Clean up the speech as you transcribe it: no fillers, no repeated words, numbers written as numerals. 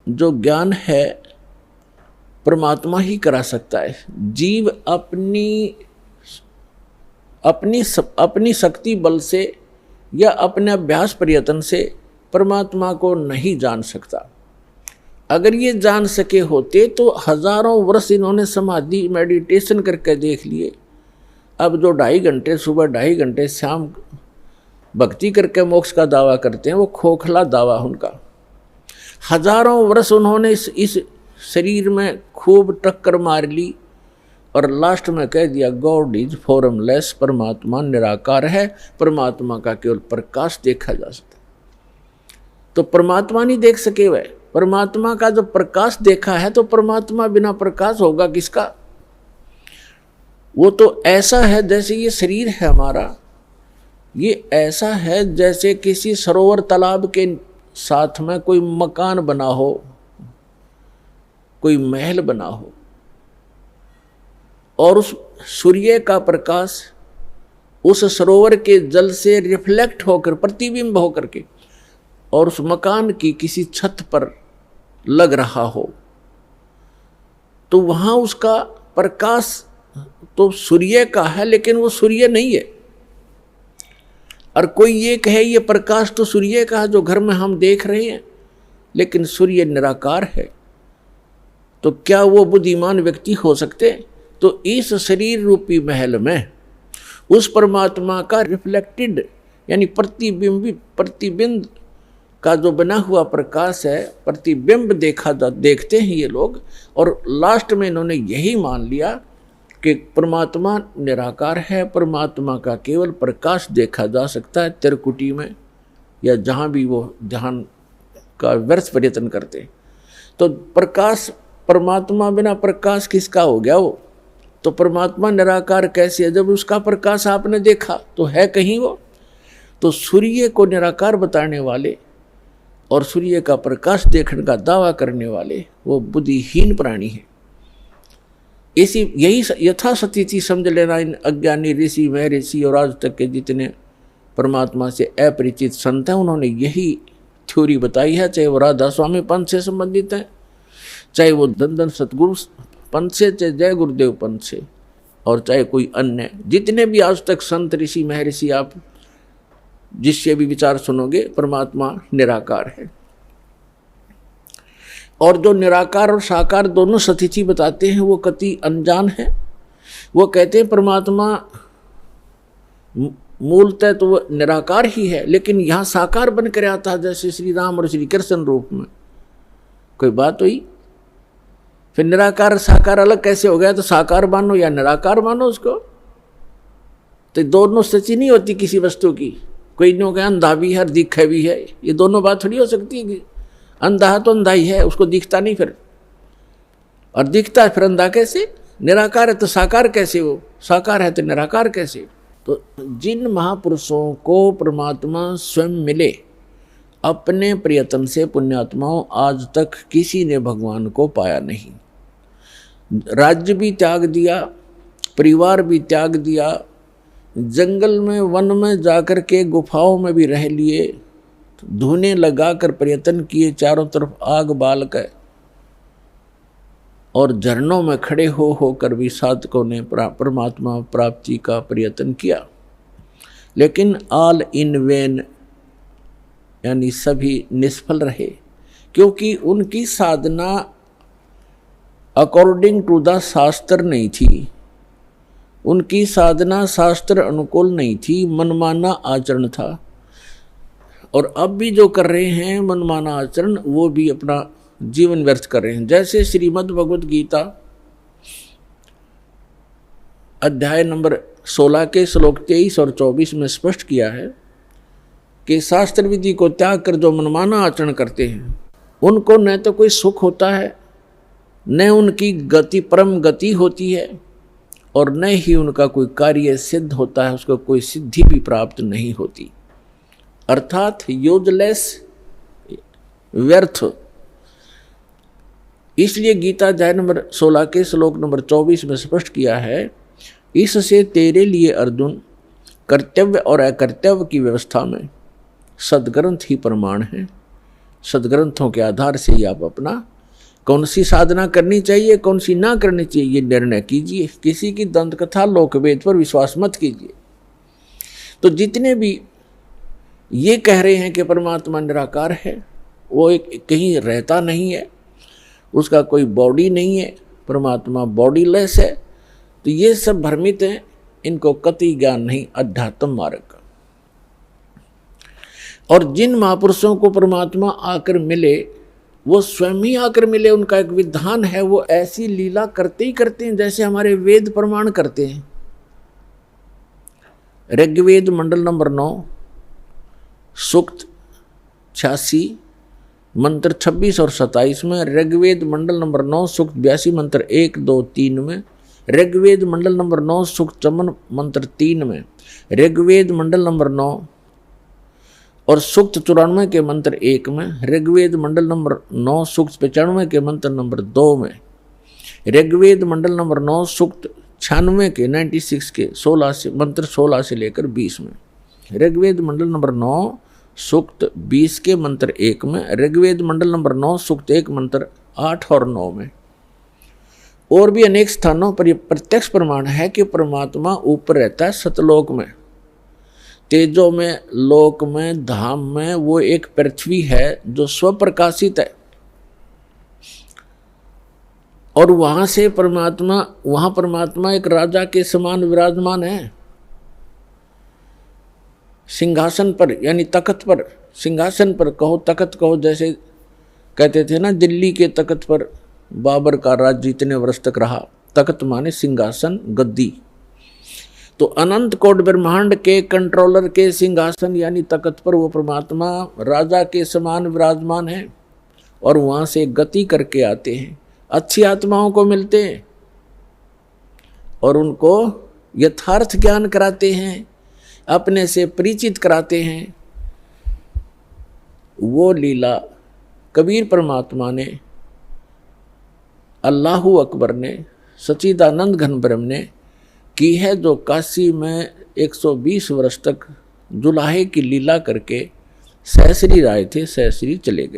जो ज्ञान है परमात्मा ही करा सकता है। जीव अपनी शक्ति बल से या अपने अभ्यास प्रयत्न से परमात्मा को नहीं जान सकता। अगर ये जान सके होते तो हजारों वर्ष इन्होंने समाधि मेडिटेशन करके देख लिए। अब जो 2.5 घंटे सुबह 2.5 घंटे शाम भक्ति करके मोक्ष का दावा करते हैं, वो खोखला दावा उनका। हजारों वर्ष उन्होंने इस शरीर में खूब टक्कर मार ली और लास्ट में कह दिया गॉड इज फॉर्मलेस, परमात्मा निराकार है, परमात्मा का केवल प्रकाश देखा जा सकता। तो परमात्मा नहीं देख सके वह, परमात्मा का जो प्रकाश देखा है, तो परमात्मा बिना प्रकाश होगा किसका? वो तो ऐसा है जैसे ये शरीर है हमारा, ये ऐसा है जैसे किसी सरोवर तालाब के साथ में कोई मकान बना हो, कोई महल बना हो, और उस सूर्य का प्रकाश उस सरोवर के जल से रिफ्लेक्ट होकर, प्रतिबिंब होकर के, और उस मकान की किसी छत पर लग रहा हो, तो वहां उसका प्रकाश तो सूर्य का है, लेकिन वो सूर्य नहीं है। और कोई ये कहे ये प्रकाश तो सूर्य का है जो घर में हम देख रहे हैं, लेकिन सूर्य निराकार है, तो क्या वो बुद्धिमान व्यक्ति हो सकते? तो इस शरीर रूपी महल में उस परमात्मा का रिफ्लेक्टेड यानी प्रतिबिंब का जो बना हुआ प्रकाश है, प्रतिबिंब देखते हैं ये लोग। और लास्ट में इन्होंने यही मान लिया कि परमात्मा निराकार है, परमात्मा का केवल प्रकाश देखा जा सकता है त्रिकुटी में या जहाँ भी वो ध्यान का व्यर्थ प्रयत्न करते। तो प्रकाश, परमात्मा बिना प्रकाश किसका हो गया वो? तो परमात्मा निराकार कैसे है जब उसका प्रकाश आपने देखा तो है कहीं वो? तो सूर्य को निराकार बताने वाले और सूर्य का प्रकाश देखने का दावा करने वाले वो बुद्धिहीन प्राणी है। यही यथास्थिति समझ लेना। इन अज्ञानी ऋषि, महर्षि और आज तक के जितने परमात्मा से अपरिचित संत हैं, उन्होंने यही थ्योरी बताई है, चाहे वो राधा स्वामी पंथ से संबंधित है, चाहे वो दंदन सतगुरु पंथ से, चाहे जय गुरुदेव पंथ से, और चाहे कोई अन्य जितने भी आज तक संत ऋषि महर्षि आप जिससे भी विचार सुनोगे, परमात्मा निराकार है। और जो निराकार और साकार दोनों स्थिति बताते हैं वो कति अनजान है। वो कहते हैं परमात्मा मूलतः तो वो निराकार ही है, लेकिन यहाँ साकार बन कर आता है, जैसे श्री राम और श्री कृष्ण रूप में। कोई बात हुई? फिर निराकार साकार अलग कैसे हो गया? तो साकार मानो या निराकार मानो उसको, तो दोनों स्थिति नहीं होती किसी वस्तु की। कोई नहीं कहे अंधा भी है और दिखे भी है, ये दोनों बात थोड़ी हो सकती है। अंधा तो अंधा ही है, उसको दिखता नहीं फिर, और दिखता है फिर अंधा कैसे? निराकार है तो साकार कैसे? वो साकार है तो निराकार कैसे? तो जिन महापुरुषों को परमात्मा स्वयं मिले अपने प्रयत्न से, पुण्यात्माओं, आज तक किसी ने भगवान को पाया नहीं। राज्य भी त्याग दिया, परिवार भी त्याग दिया, जंगल में वन में जाकर के गुफाओं में भी रह लिए, धुने लगाकर प्रयत्न किए, चारों तरफ आग बाल कर, और झरनों में खड़े होकर भी साधकों ने परमात्मा प्राप्ति का प्रयत्न किया, लेकिन ऑल इन वेन यानी सभी निष्फल रहे, क्योंकि उनकी साधना अकॉर्डिंग टू द शास्त्र नहीं थी, उनकी साधना शास्त्र अनुकूल नहीं थी, मनमाना आचरण था। और अब भी जो कर रहे हैं मनमाना आचरण, वो भी अपना जीवन व्यर्थ कर रहे हैं। जैसे श्रीमद् भगवद गीता अध्याय नंबर 16 के श्लोक 23 और 24 में स्पष्ट किया है कि शास्त्र विधि को त्याग कर जो मनमाना आचरण करते हैं, उनको न तो कोई सुख होता है, न उनकी गति परम गति होती है, और न ही उनका कोई कार्य सिद्ध होता है, उसको कोई सिद्धि भी प्राप्त नहीं होती, अर्थात यूजलेस, व्यर्थ। इसलिए गीता अध्याय नंबर 16 के श्लोक नंबर 24 में स्पष्ट किया है, इससे तेरे लिए अर्जुन कर्तव्य और अकर्तव्य की व्यवस्था में सदग्रंथ ही प्रमाण है, सदग्रंथों के आधार से ही आप अपना कौन सी साधना करनी चाहिए, कौन सी ना करनी चाहिए, ये निर्णय कीजिए। किसी की दंत कथा लोकवेद पर विश्वास मत कीजिए। तो जितने भी ये कह रहे हैं कि परमात्मा निराकार है, वो एक कहीं रहता नहीं है, उसका कोई बॉडी नहीं है, परमात्मा बॉडीलेस है, तो ये सब भ्रमित हैं, इनको कति ज्ञान नहीं अध्यात्म मार्ग का। और जिन महापुरुषों को परमात्मा आकर मिले वो स्वयं ही आकर मिले, उनका एक विधान है, वो ऐसी लीला करते ही करते हैं जैसे हमारे वेद प्रमाण करते हैं। ऋग्वेद मंडल नंबर 9 सूक्त 86 मंत्र 26 और 27 में, ऋग्वेद मंडल नंबर 9 सूक्त 82 मंत्र 1, 2, 3 में, ऋग्वेद मंडल नंबर 9 सूक्त 54 मंत्र 3 में, ऋग्वेद मंडल नंबर 9 और सूक्त 94 के मंत्र 1 में, ऋग्वेद मंडल नंबर 9 सूक्त 95 के मंत्र नंबर 2 में, ऋग्वेद मंडल नंबर 9 सूक्त 96 के 96 के 16 से मंत्र 16 से लेकर 20 में, ऋग्वेद मंडल नंबर 9 सूक्त 20 के मंत्र 1 में, ऋग्वेद मंडल नंबर 9 सूक्त 1 मंत्र 8 और 9 में। और भी अनेक स्थानों पर यह प्रत्यक्ष प्रमाण है कि परमात्मा ऊपर रहता है सतलोक में, तेजो में, लोक में, धाम में। वो एक पृथ्वी है जो स्वप्रकाशित है और वहां से परमात्मा, वहां परमात्मा एक राजा के समान विराजमान है सिंहासन पर, यानी तख्त पर। सिंहासन पर कहो, तख्त कहो, जैसे कहते थे ना दिल्ली के तख्त पर बाबर का राज्य इतने वर्ष तक रहा। तख्त माने सिंहासन, गद्दी। तो अनंत कोट ब्रह्मांड के कंट्रोलर के सिंहासन यानी तख्त पर वो परमात्मा राजा के समान विराजमान है और वहां से गति करके आते हैं, अच्छी आत्माओं को मिलते हैं और उनको यथार्थ ज्ञान कराते हैं, अपने से परिचित कराते हैं। वो लीला कबीर परमात्मा ने, अल्लाहु अकबर ने, सच्चिदानंद घन ब्रह्म ने की है, जो काशी में 120 वर्ष तक जुलाहे की लीला करके सहस्री राय थे, सहस्री चले गए।